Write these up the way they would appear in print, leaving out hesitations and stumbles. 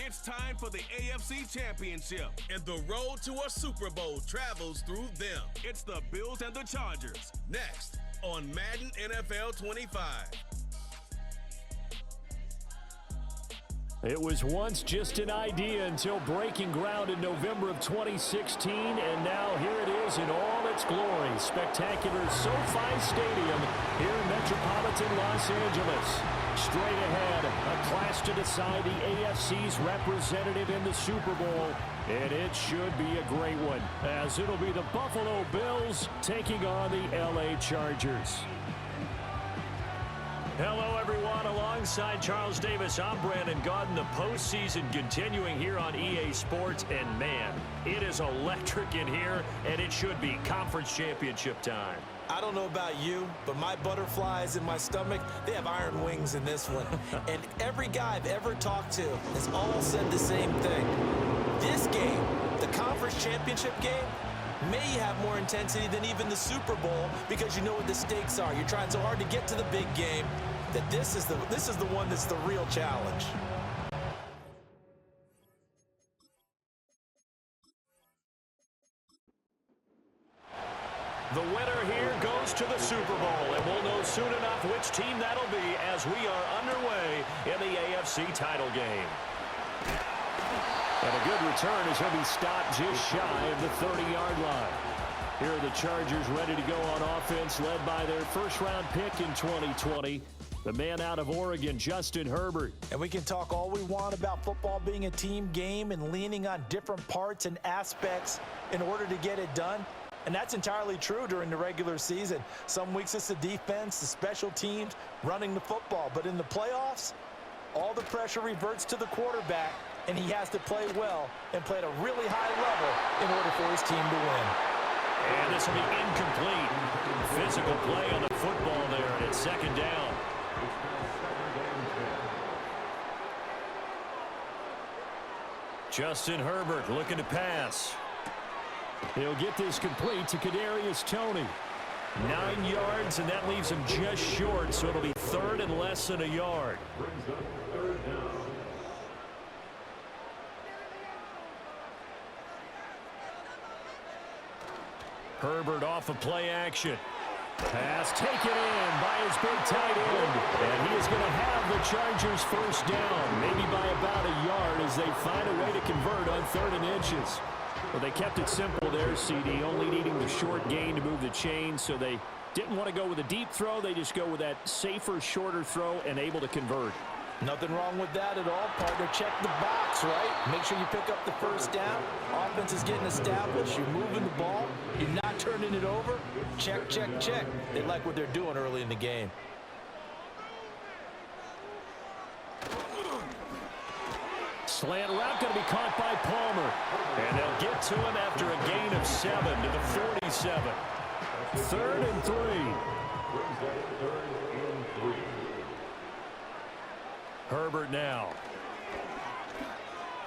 It's time for the AFC Championship. And the road to a Super Bowl travels through them. It's the Bills and the Chargers. Next on Madden NFL 25. It was once just an idea until breaking ground in November of 2016, and now here it is in all its glory. Spectacular SoFi Stadium here in metropolitan Los Angeles. Straight ahead, a clash to decide the AFC's representative in the Super Bowl, and it should be a great one, as it'll be the Buffalo Bills taking on the LA Chargers. Hello, everyone. Alongside Charles Davis, I'm Brandon Gaudin. The postseason continuing here on EA Sports. And, man, it is electric in here, and it should be conference championship time. I don't know about you, but my butterflies in my stomach, they have iron wings in this one. And every guy I've ever talked to has all said the same thing. This game, the conference championship game, may have more intensity than even the Super Bowl because you know what the stakes are. You're trying so hard to get to the big game that this is the one that's the real challenge. The winner here goes to the Super Bowl, and we'll know soon enough which team that'll be as we are underway in the AFC title game. And a good return as he'll be stopped just shy of the 30-yard line. Here are the Chargers ready to go on offense, led by their first-round pick in 2020, the man out of Oregon, Justin Herbert. And we can talk all we want about football being a team game and leaning on different parts and aspects in order to get it done. And that's entirely true during the regular season. Some weeks it's the defense, the special teams, running the football. But in the playoffs, all the pressure reverts to the quarterback, and he has to play well and play at a really high level in order for his team to win. And this will be incomplete. Physical play on the football there, and it's second down. Justin Herbert looking to pass. He'll get this complete to Kadarius Toney. 9 yards, and that leaves him just short, so it'll be third and less than a yard. Herbert off of play action. Pass taken in by his big tight end. And he is going to have the Chargers first down, maybe by about a yard as they find a way to convert on 3rd and inches. Well, they kept it simple there, CD, only needing the short gain to move the chains, so they didn't want to go with a deep throw. They just go with that safer, shorter throw and able to convert. Nothing wrong with that at all, partner. Check the box, right? Make sure you pick up the first down. Offense is getting established. You're moving the ball. You're not turning it over. Check, check, check. They like what they're doing early in the game. Slant route going to be caught by Palmer. And they'll get to him after a gain of 7 to the 47. 3rd and 3. Herbert now.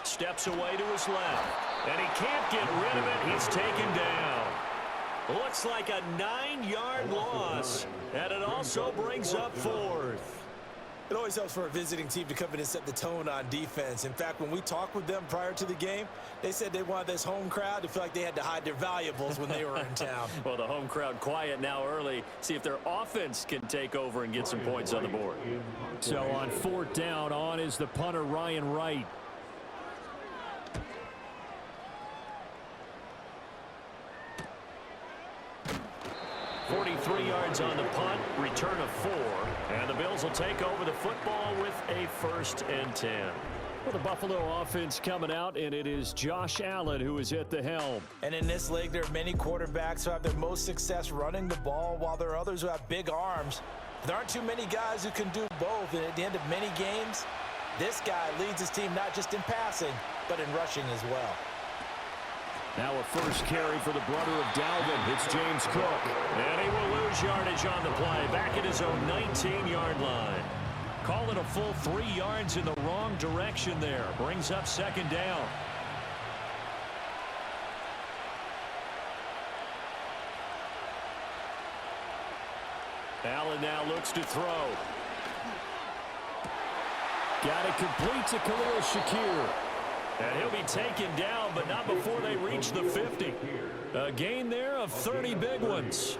Steps away to his left. And he can't get rid of it. He's taken down. Looks like a 9-yard loss. And it also brings up 4th. It always helps for a visiting team to come in and set the tone on defense. In fact, when we talked with them prior to the game, they said they wanted this home crowd to feel like they had to hide their valuables when they were in town. Well, the home crowd quiet now early. See if their offense can take over and get some points on the board. So on 4th down, on is the punter, Ryan Wright. .43 yards on the punt, return of 4, and the Bills will take over the football with a 1st and 10. Well, the Buffalo offense coming out, and it is Josh Allen who is at the helm. And in this league, there are many quarterbacks who have their most success running the ball, while there are others who have big arms. There aren't too many guys who can do both, and at the end of many games, this guy leads his team not just in passing, but in rushing as well. Now a first carry for the brother of Dalvin. It's James Cook. And he will lose yardage on the play. Back at his own 19-yard line. Call it a full 3 yards in the wrong direction there. Brings up 2nd down. Allen now looks to throw. Got it complete to Khalil Shakir. And he'll be taken down, but not before they reach the 50. A gain there of 30 big ones.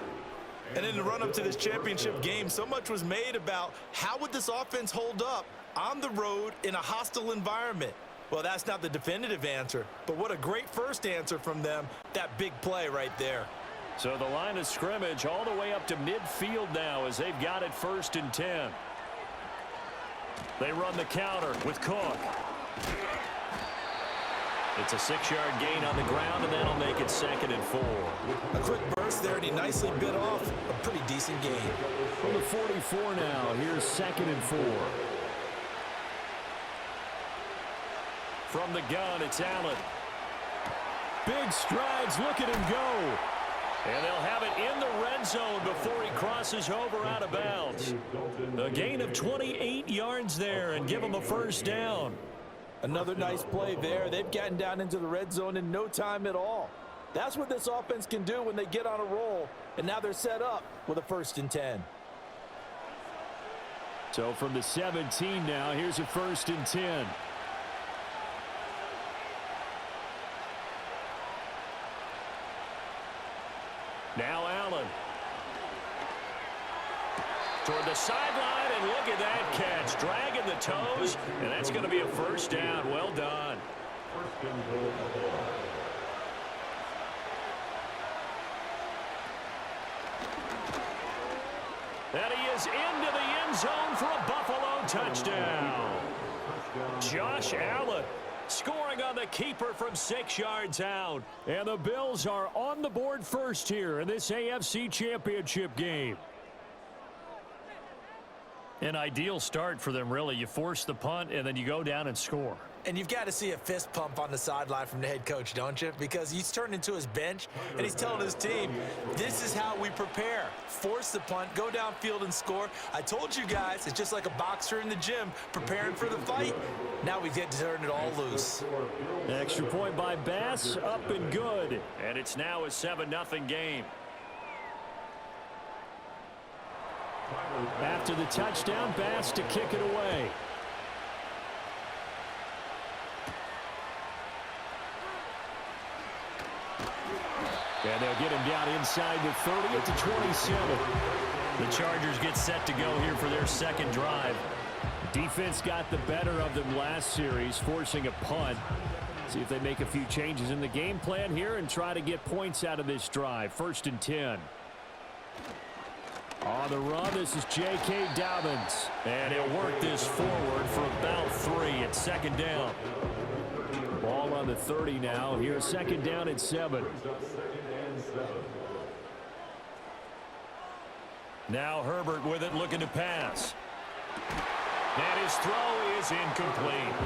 And in the run-up to this championship game, so much was made about how would this offense hold up on the road in a hostile environment. Well, that's not the definitive answer, but what a great first answer from them, that big play right there. So the line of scrimmage all the way up to midfield now as they've got it 1st and 10. They run the counter with Cook. It's a 6-yard gain on the ground, and that'll make it 2nd and 4. A quick burst there, and he nicely bit off a pretty decent gain. From the 44 now, here's 2nd and 4. From the gun, it's Allen. Big strides, look at him go. And they'll have it in the red zone before he crosses over out of bounds. A gain of 28 yards there and give him a 1st down. Another nice play there. They've gotten down into the red zone in no time at all. That's what this offense can do when they get on a roll. And now they're set up with a 1st and 10. So from the 17 now, here's a 1st and 10. Now Allen. Toward the sideline, and look at that catch. Dragging the toes, and that's going to be a 1st down. Well done. And he is into the end zone for a Buffalo touchdown. Josh Allen scoring on the keeper from 6 yards out. And the Bills are on the board first here in this AFC Championship game. An ideal start for them, really. You force the punt, and then you go down and score. And you've got to see a fist pump on the sideline from the head coach, don't you? Because he's turned into his bench, and he's telling his team, this is how we prepare. Force the punt, go downfield and score. I told you guys, it's just like a boxer in the gym preparing for the fight. Now we get to turn it all loose. Extra point by Bass, up and good. And it's now a 7-0 game. After the touchdown, Bass to kick it away. And they'll get him down inside the 30 at the 27. The Chargers get set to go here for their 2nd drive. Defense got the better of them last series, forcing a punt. See if they make a few changes in the game plan here and try to get points out of this drive. 1st and 10. On the run, this is J.K. Dobbins. And he'll work this forward for about 3 at 2nd down. Ball on the 30 now. Here's 2nd down at 7. Now Herbert with it, looking to pass. And his throw is incomplete.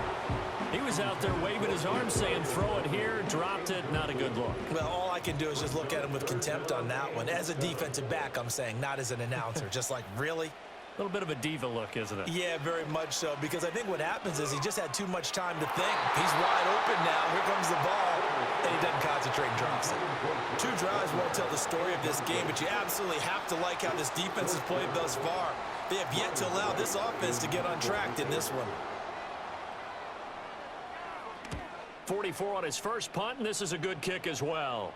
He was out there waving his arms saying throw it here, dropped it, not a good look. Well, all I can do is just look at him with contempt on that one. As a defensive back, I'm saying, not as an announcer. Just like, really? A little bit of a diva look, isn't it? Yeah, very much so, because I think what happens is he just had too much time to think. He's wide open now. Here comes the ball, and he doesn't concentrate and drops it. 2 drives won't tell the story of this game, but you absolutely have to like how this defense has played thus far. They have yet to allow this offense to get on track in this one. 44 on his first punt, and this is a good kick as well.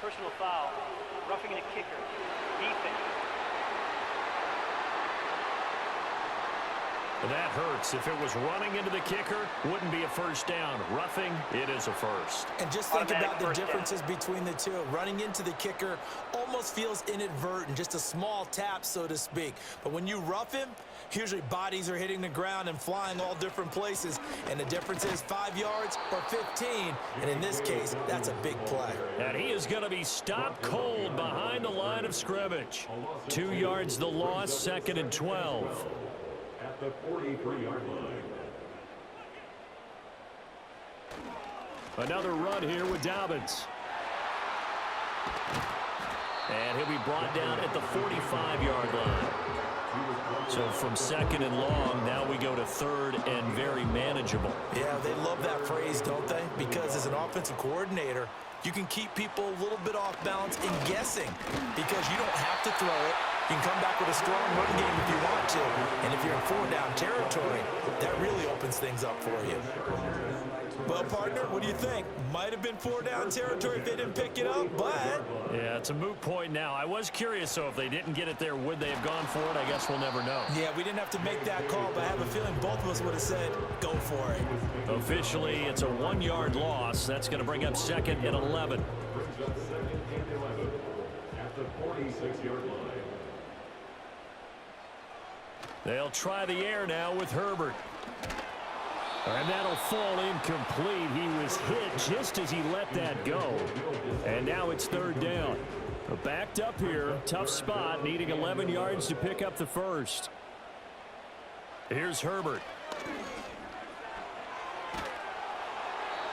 Personal foul, roughing the kicker, defense. That hurts. If it was running into the kicker, wouldn't be a 1st down. Roughing, it is a 1st. And just think about the differences between the two. Running into the kicker almost feels inadvertent, just a small tap, so to speak. But when you rough him, usually bodies are hitting the ground and flying all different places. And the difference is 5 yards or 15. And in this case, that's a big play. And he is going to be stopped cold behind the line of scrimmage. 2 yards the loss, 2nd and 12. At the 43-yard line. Another run here with Dobbins. And he'll be brought down at the 45-yard line. So from 2nd and long, now we go to 3rd and very manageable. Yeah, they love that phrase, don't they? Because as an offensive coordinator, you can keep people a little bit off balance and guessing because you don't have to throw it. You can come back with a strong run game if you want to. And if you're in 4-down territory, that really opens things up for you. Well, partner, what do you think? Might have been 4-down territory if they didn't pick it up, but... Yeah, it's a moot point now. I was curious, so if they didn't get it there, would they have gone for it? I guess we'll never know. Yeah, we didn't have to make that call, but I have a feeling both of us would have said, go for it. Officially, it's a 1-yard loss. That's going to bring up 2nd and 11. At the 46-yard line. They'll try the air now with Herbert. And that'll fall incomplete. He was hit just as he let that go. And now it's 3rd down. Backed up here. Tough spot. Needing 11 yards to pick up the first. Here's Herbert.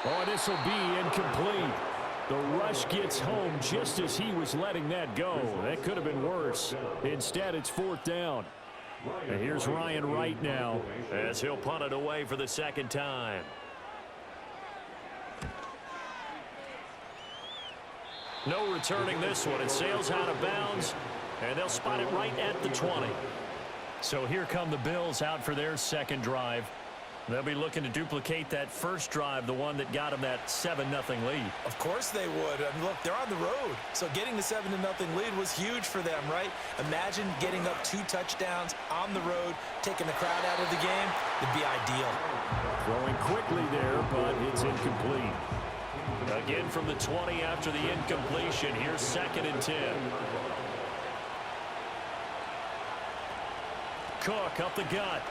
Oh, this will be incomplete. The rush gets home just as he was letting that go. That could have been worse. Instead, it's 4th down. And here's Ryan Wright now as he'll punt it away for the 2nd time. No returning this one. It sails out of bounds, and they'll spot it right at the 20. So here come the Bills out for their 2nd drive. They'll be looking to duplicate that first drive, the one that got them that 7-0 lead. Of course they would. I mean, look, they're on the road. So getting the 7-0 lead was huge for them, right? Imagine getting up 2 touchdowns on the road, taking the crowd out of the game. It'd be ideal. Throwing quickly there, but it's incomplete. Again from the 20 after the incompletion. Here's 2nd and 10. Cook up the gut.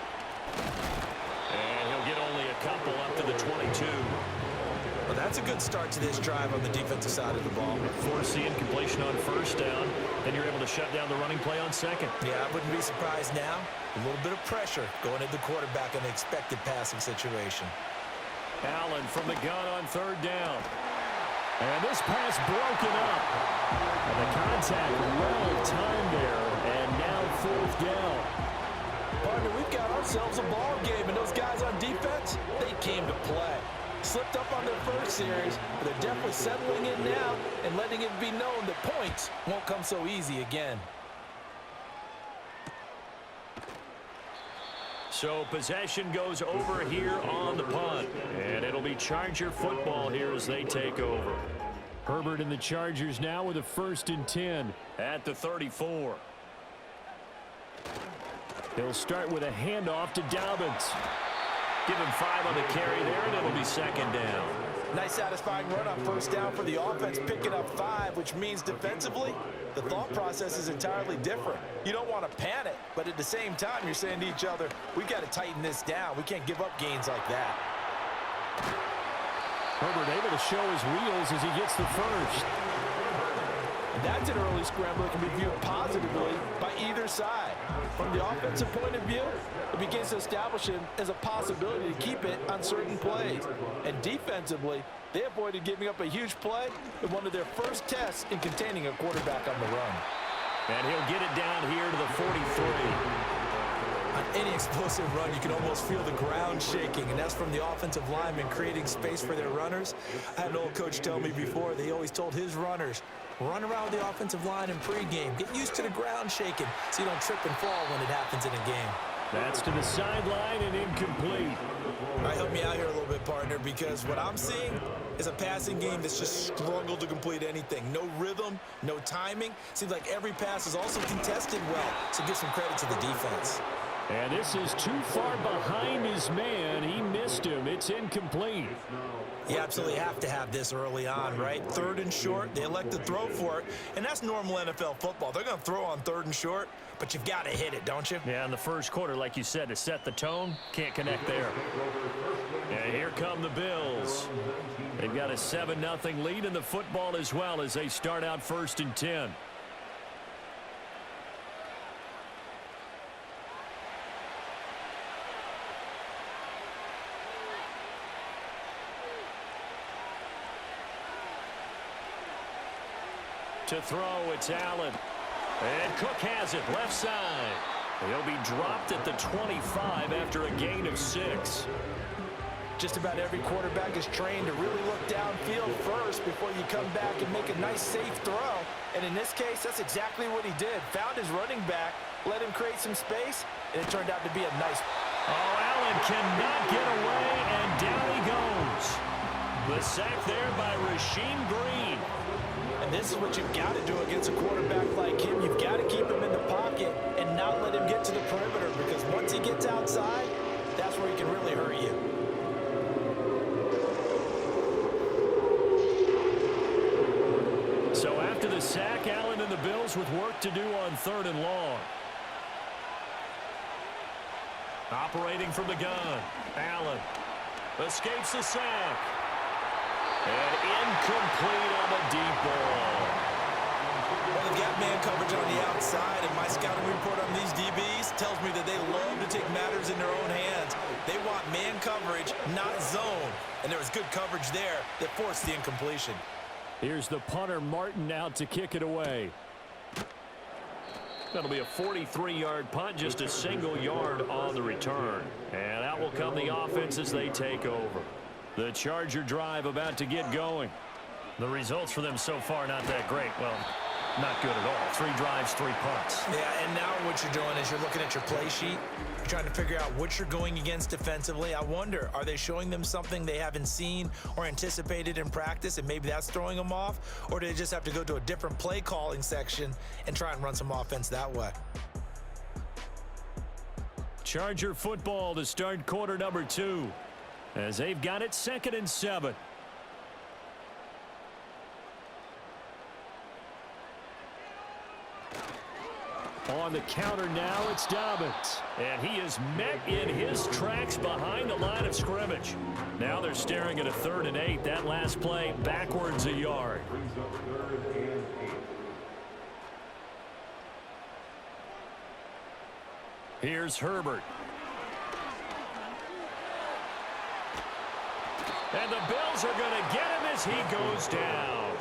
And he'll get only a couple up to the 22. Well, that's a good start to this drive on the defensive side of the ball. Force the incompletion on 1st down. Then you're able to shut down the running play on 2nd. Yeah, I wouldn't be surprised now. A little bit of pressure going at the quarterback in the expected passing situation. Allen from the gun on 3rd down. And this pass broken up. And the contact well timed there. And now 4th down. Partner, we've got ourselves a ball game, and those guys on defense, they came to play. Slipped up on their first series, but they're definitely settling in now and letting it be known that points won't come so easy again. So possession goes over here on the punt, and it'll be Charger football here as they take over. Herbert and the Chargers now with a 1st and 10 at the 34. He'll start with a handoff to Dobbins. Give him 5 on the carry there, and it'll be 2nd down. Nice satisfying run on 1st down for the offense, picking up 5, which means defensively, the thought process is entirely different. You don't want to panic, but at the same time, you're saying to each other, we've got to tighten this down. We can't give up gains like that. Herbert able to show his wheels as he gets the first. And that's an early scramble that can be viewed positively by either side. From the offensive point of view, it begins to establish him as a possibility to keep it on certain plays. And defensively, they avoided giving up a huge play in one of their first tests in containing a quarterback on the run. And he'll get it down here to the 43. On any explosive run, you can almost feel the ground shaking, and that's from the offensive linemen creating space for their runners. I had an old coach tell me before, they always told his runners, run around the offensive line in pregame. Get used to the ground shaking so you don't trip and fall when it happens in a game. That's to the sideline and incomplete. All right, help me out here a little bit, partner, because what I'm seeing is a passing game that's just struggled to complete anything. No rhythm, no timing. Seems like every pass is also contested well, so give some credit to the defense. And this is too far behind his man. He missed him. It's incomplete. You absolutely have to have this early on, right? 3rd and short, they elect to throw for it, and that's normal NFL football. They're going to throw on 3rd and short, but you've got to hit it, don't you? Yeah, in the first quarter, like you said, to set the tone, can't connect there. And here come the Bills. They've got a 7-0 lead in the football as well as they start out 1st and 10. To throw, it's Allen. And Cook has it, left side. He'll be dropped at the 25 after a gain of 6. Just about every quarterback is trained to really look downfield first before you come back and make a nice, safe throw. And in this case, that's exactly what he did. Found his running back, let him create some space, and it turned out to be a nice. Oh, Allen cannot get away, and down he goes. The sack there by Rasheem Green. And this is what you've got to do against a quarterback like him. You've got to keep him in the pocket and not let him get to the perimeter, because once he gets outside, that's where he can really hurt you. So after the sack, Allen and the Bills with work to do on 3rd and long. Operating from the gun, Allen escapes the sack. And incomplete on the deep ball. Well, they've got man coverage on the outside, and my scouting report on these DBs tells me that they love to take matters in their own hands. They want man coverage, not zone. And there was good coverage there that forced the incompletion. Here's the punter, Martin, out to kick it away. That'll be a 43-yard punt, just a single yard on the return. And out will come the offense as they take over. The Charger drive about to get going. The results for them so far not that great. Well, not good at all. 3 drives, 3 punts. Yeah, and now what you're doing is you're looking at your play sheet. You're trying to figure out what you're going against defensively. I wonder, are they showing them something they haven't seen or anticipated in practice, and maybe that's throwing them off? Or do they just have to go to a different play calling section and try and run some offense that way? Charger football to start quarter number 2. As they've got it 2nd and 7. On the counter now, it's Dobbins. And he is met in his tracks behind the line of scrimmage. Now they're staring at a 3rd and 8. That last play backwards a yard. Brings up 3rd and 8. Here's Herbert. And the Bills are going to get him as he goes down.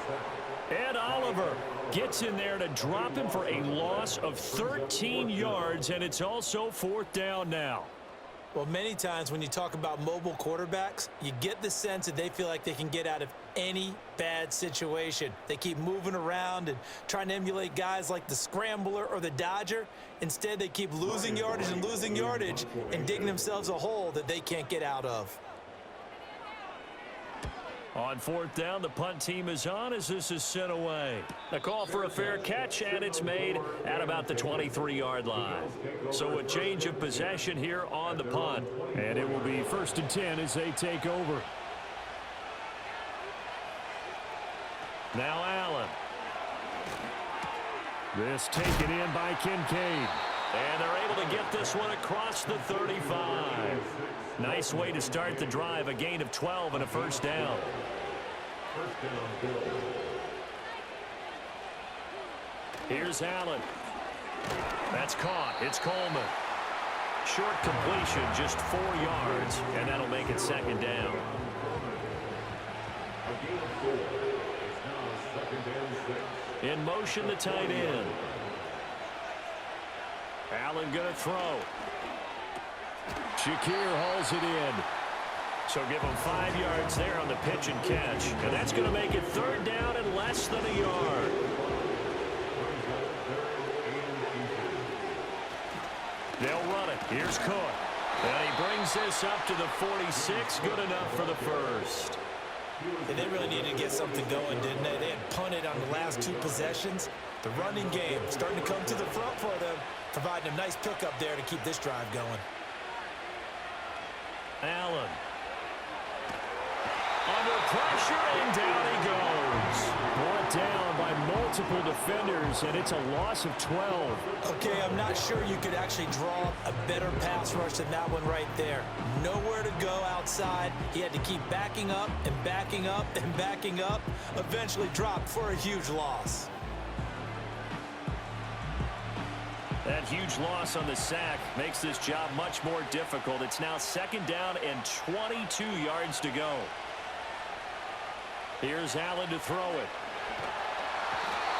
Ed Oliver gets in there to drop him for a loss of 13 yards, and it's also 4th down now. Well, many times when you talk about mobile quarterbacks, you get the sense that they feel like they can get out of any bad situation. They keep moving around and trying to emulate guys like the Scrambler or the Dodger. Instead, they keep losing yardage and digging themselves a hole that they can't get out of. On 4th down, the punt team is on as this is sent away. A call for a fair catch, and it's made at about the 23-yard line. So a change of possession here on the punt. And it will be 1st and 10 as they take over. Now Allen. This taken in by Kincaid. And they're able to get this one across the 35. Nice way to start the drive, a gain of 12 and a 1st down. Here's Allen. That's caught. It's Coleman. Short completion, just 4 yards, and that'll make it 2nd down. In motion, the tight end. Allen going to throw. Shakir hauls it in. So give him 5 yards there on the pitch and catch. And that's going to make it 3rd down and less than a yard. They'll run it. Here's Cook. And he brings this up to the 46. Good enough for the 1st. They really needed to get something going, didn't they? They had punted on the last 2 possessions. The running game starting to come to the front for them, providing a nice pickup there to keep this drive going. Allen. Under pressure, and down he goes. Brought down by multiple defenders, and it's a loss of 12. Okay, I'm not sure you could actually draw a better pass rush than that one right there. Nowhere to go outside. He had to keep backing up and backing up and backing up. Eventually dropped for a huge loss. That huge loss on the sack makes this job much more difficult. It's now 2nd down and 22 yards to go. Here's Allen to throw it.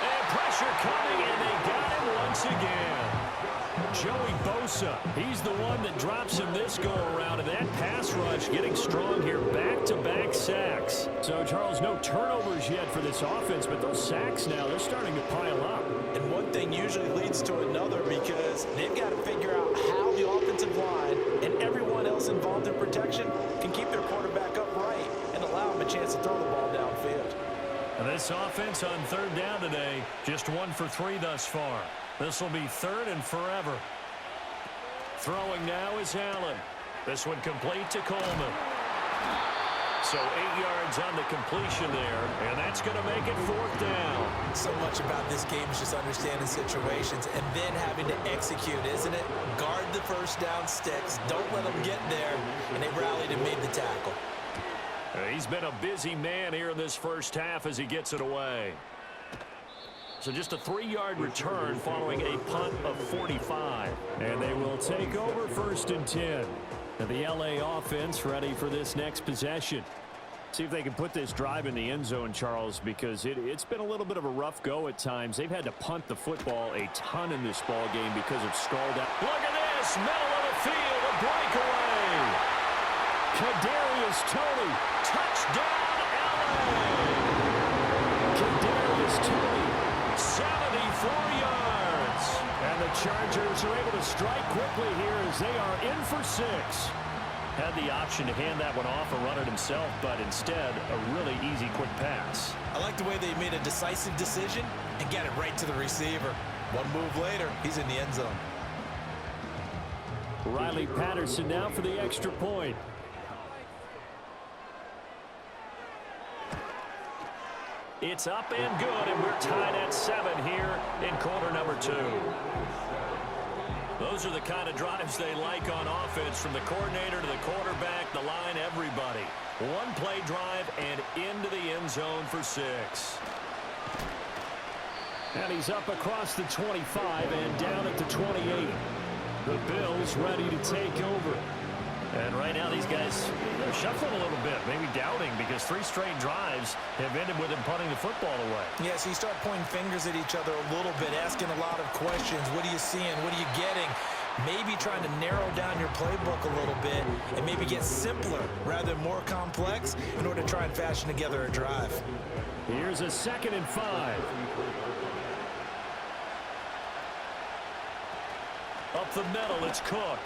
And pressure coming, and they got him once again. Joey Bosa, he's the one that drops him this go-around, and that pass rush getting strong here, back-to-back sacks. So, Charles, no turnovers yet for this offense, but those sacks now, they're starting to pile up. And one thing usually leads to another because they've got to figure out how the offensive line and everyone else involved in protection can keep their quarterback upright and allow him a chance to throw the ball downfield. And this offense on third down today, just 1 for 3 thus far. This will be third and forever. Throwing now is Allen. This one complete to Coleman. So 8 yards on the completion there, and that's going to make it fourth down. So much about this game is just understanding situations and then having to execute, isn't it? Guard the first down sticks. Don't let them get there. And they rallied and made the tackle. He's been a busy man here in this first half as he gets it away. So just a 3-yard return following a punt of 45. And they will take over first and 10. And the LA offense ready for this next possession. See if they can put this drive in the end zone, Charles, because it's been a little bit of a rough go at times. They've had to punt the football a ton in this ball game because of stalled out. Look at this, middle of the field, a breakaway. Kadarius Toney, touchdown LA. Kadarius Toney, 74 yards. And the Chargers are able to strike quickly here as they are in for 6. Had the option to hand that one off or run it himself, but instead, a really easy, quick pass. I like the way they made a decisive decision and get it right to the receiver. One move later, he's in the end zone. Riley Patterson now for the extra point. It's up and good, and we're tied at 7 here in quarter number 2. Those are the kind of drives they like on offense, from the coordinator to the quarterback, the line, everybody. One play drive and into the end zone for 6. And he's up across the 25 and down at the 28. The Bills ready to take over. And right now these guys are shuffling a little bit, maybe doubting, because 3 straight drives have ended with them punting the football away. Yeah, so you start pointing fingers at each other a little bit, asking a lot of questions. What are you seeing? What are you getting? Maybe trying to narrow down your playbook a little bit and maybe get simpler rather than more complex in order to try and fashion together a drive. Here's a 2nd and 5. Up the middle, it's Cook.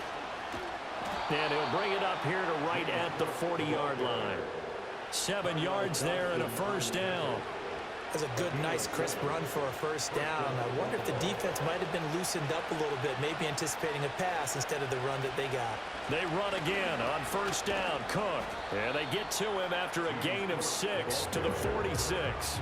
And he'll bring it up here to right at the 40-yard line. 7 yards there and a first down. That's a good, nice, crisp run for a first down. I wonder if the defense might have been loosened up a little bit, maybe anticipating a pass instead of the run that they got. They run again on first down, Cook. And they get to him after a gain of 6 to the 46.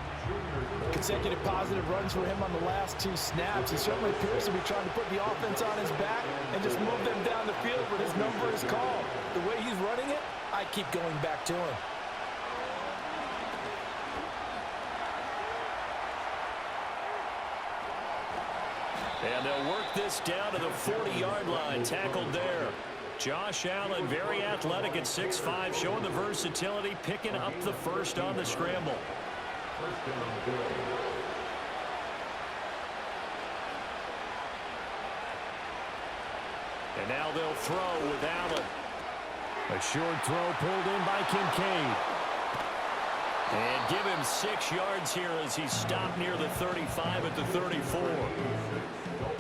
Consecutive positive runs for him on the last 2 snaps. He certainly appears to be trying to put the offense on his back and just move them down the field when his number is called. The way he's running it, I keep going back to him. And they'll work this down to the 40-yard line, tackled there. Josh Allen, very athletic at 6'5", showing the versatility, picking up the first on the scramble. And now they'll throw with Allen. A short throw pulled in by Kincaid. And give him 6 yards here as he stopped near the 35 at the 34.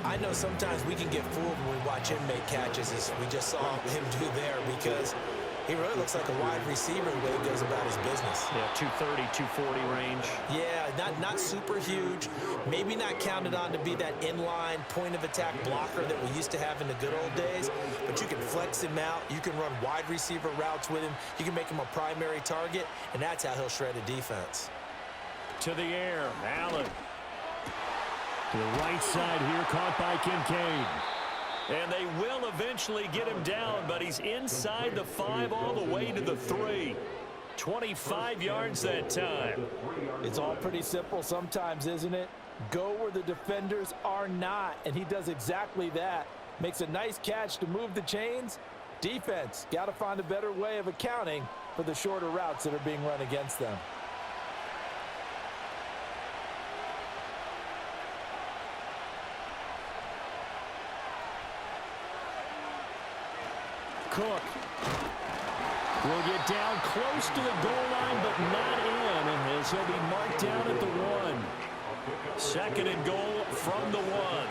I know sometimes we can get fooled when we watch him make catches, as we just saw him do there, because he really looks like a wide receiver the way he goes about his business. Yeah, 230, 240 range. Yeah, not super huge. Maybe not counted on to be that inline point-of-attack blocker that we used to have in the good old days, but you can flex him out. You can run wide receiver routes with him. You can make him a primary target, and that's how he'll shred a defense. To the air, Allen. To the right side here, caught by Kincaid. And they will eventually get him down, but he's inside the 5 all the way to the 3. 25 yards that time. It's all pretty simple sometimes, isn't it? Go where the defenders are not, and he does exactly that. Makes a nice catch to move the chains. Defense, got to find a better way of accounting for the shorter routes that are being run against them. Cook will get down close to the goal line, but not in, as he'll be marked down at the 1. Second and goal from the 1.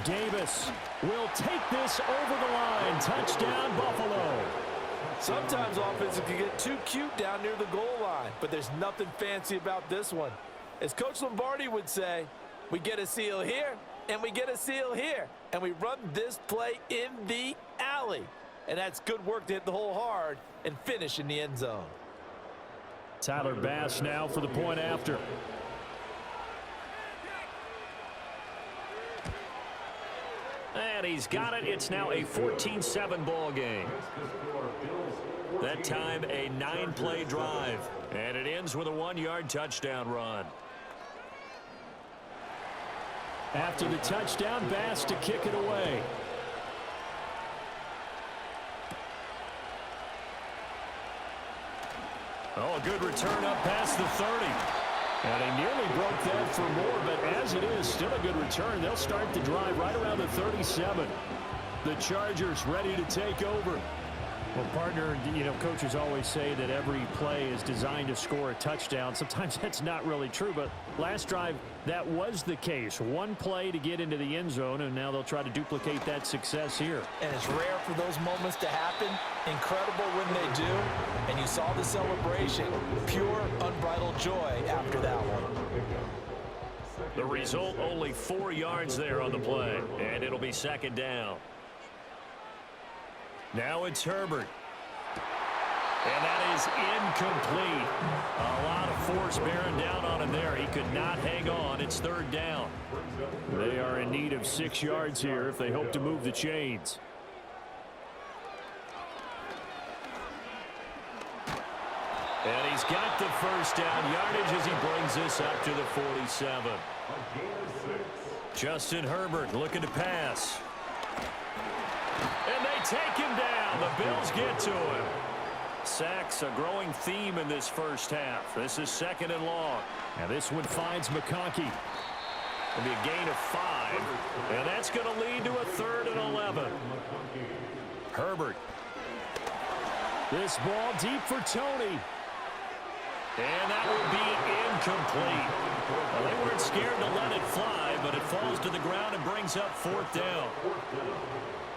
Davis will take this over the line. Touchdown, Buffalo. Sometimes offenses can get too cute down near the goal line, but there's nothing fancy about this one. As Coach Lombardi would say, we get a seal here, and we get a seal here, and we run this play in the alley. And that's good work to hit the hole hard and finish in the end zone. Tyler Bass now for the point after. And he's got it. It's now a 14-7 ball game. That time a 9-play drive. And it ends with a 1-yard touchdown run. After the touchdown, Bass to kick it away. Oh, a good return up past the 30. And he nearly broke that for more, but as it is, still a good return. They'll start the drive right around the 37. The Chargers ready to take over. Well, partner, you know, coaches always say that every play is designed to score a touchdown. Sometimes that's not really true, but last drive, that was the case. One play to get into the end zone, and now they'll try to duplicate that success here. And it's rare for those moments to happen. Incredible when they do. And you saw the celebration. Pure, unbridled joy after that one. The result, only 4 yards there on the play, and it'll be second down. Now it's Herbert. And that is incomplete. A lot of force bearing down on him there. He could not hang on. It's third down. They are in need of 6 yards here if they hope to move the chains. And he's got the first down yardage as he brings this up to the 47. Justin Herbert looking to pass. And they take him down. The Bills get to him. Sacks, a growing theme in this first half. This is second and long. Now this one finds McConkey. It'll be a gain of 5. And that's going to lead to a 3rd and 11. Herbert. This ball deep for Tony. And that will be incomplete. Well, they weren't scared to let it fly, but it falls to the ground and brings up 4th down.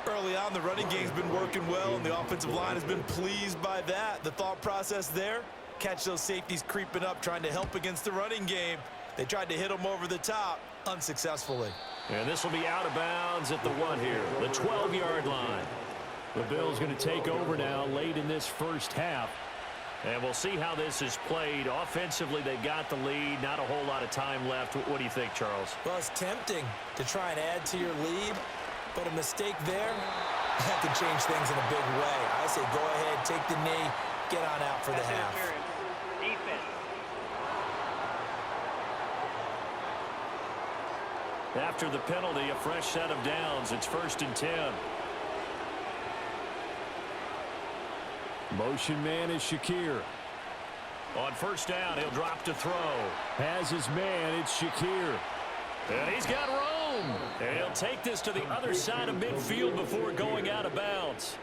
Early on, the running game's been working well, and the offensive line has been pleased by that. The thought process there, catch those safeties creeping up, trying to help against the running game. They tried to hit them over the top, unsuccessfully. And this will be out of bounds at the 1 here, the 12-yard line. The Bills going to take over now late in this first half. And we'll see how this is played. Offensively, they got the lead. Not a whole lot of time left. What do you think, Charles? Well, it's tempting to try and add to your lead, but a mistake there, that could change things in a big way. I say go ahead, take the knee, get on out for the half. Defense. After the penalty, a fresh set of downs. It's 1st and 10. Motion man is Shakir. On first down, he'll drop to throw. Has his man, it's Shakir. And he's got room. And he'll take this to the other side of midfield before going out of bounds.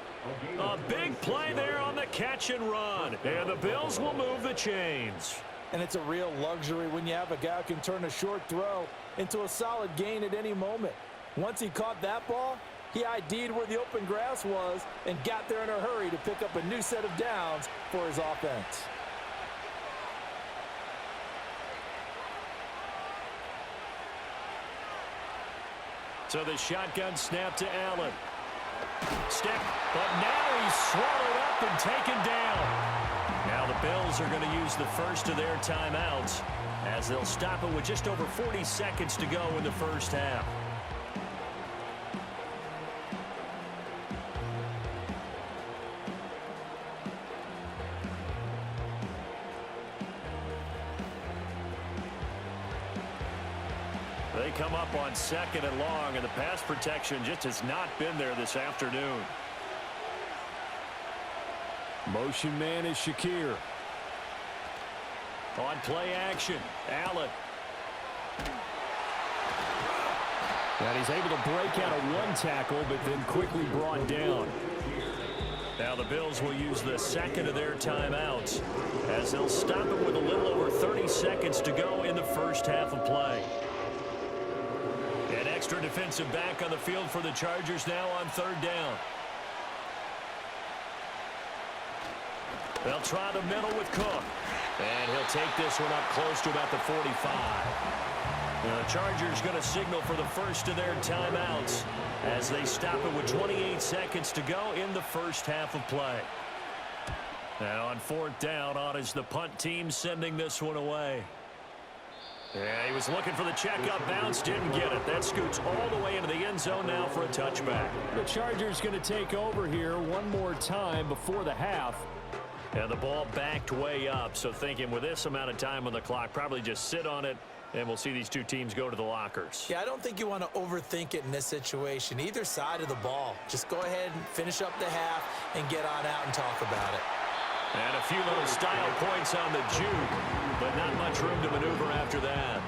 A big play there on the catch and run. And the Bills will move the chains. And it's a real luxury when you have a guy who can turn a short throw into a solid gain at any moment. Once he caught that ball, he ID'd where the open grass was and got there in a hurry to pick up a new set of downs for his offense. So the shotgun snap to Allen. Step, but now he's swallowed up and taken down. Now the Bills are going to use the first of their timeouts as they'll stop it with just over 40 seconds to go in the first half. They come up on 2nd and long, and the pass protection just has not been there this afternoon. Motion man is Shakir. On play action, Allen. And he's able to break out of one tackle, but then quickly brought down. Now the Bills will use the second of their timeouts as they'll stop it with a little over 30 seconds to go in the first half of play. An extra defensive back on the field for the Chargers now on third down. They'll try the middle with Cook. And he'll take this one up close to about the 45. The Chargers going to signal for the first of their timeouts as they stop it with 28 seconds to go in the first half of play. Now on fourth down, on is the punt team sending this one away. Yeah, he was looking for the checkup bounce, didn't get it. That scoots all the way into the end zone now for a touchback. The Chargers going to take over here one more time before the half. And the ball backed way up, so thinking with this amount of time on the clock, probably just sit on it, and we'll see these two teams go to the lockers. Yeah, I don't think you want to overthink it in this situation. Either side of the ball. Just go ahead and finish up the half and get on out and talk about it. And a few little style points on the juke, but not much room to maneuver after that.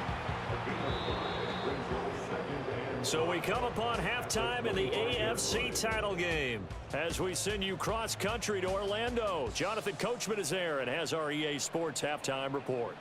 So we come upon halftime in the AFC title game as we send you cross-country to Orlando. Jonathan Coachman is there and has our EA Sports halftime report.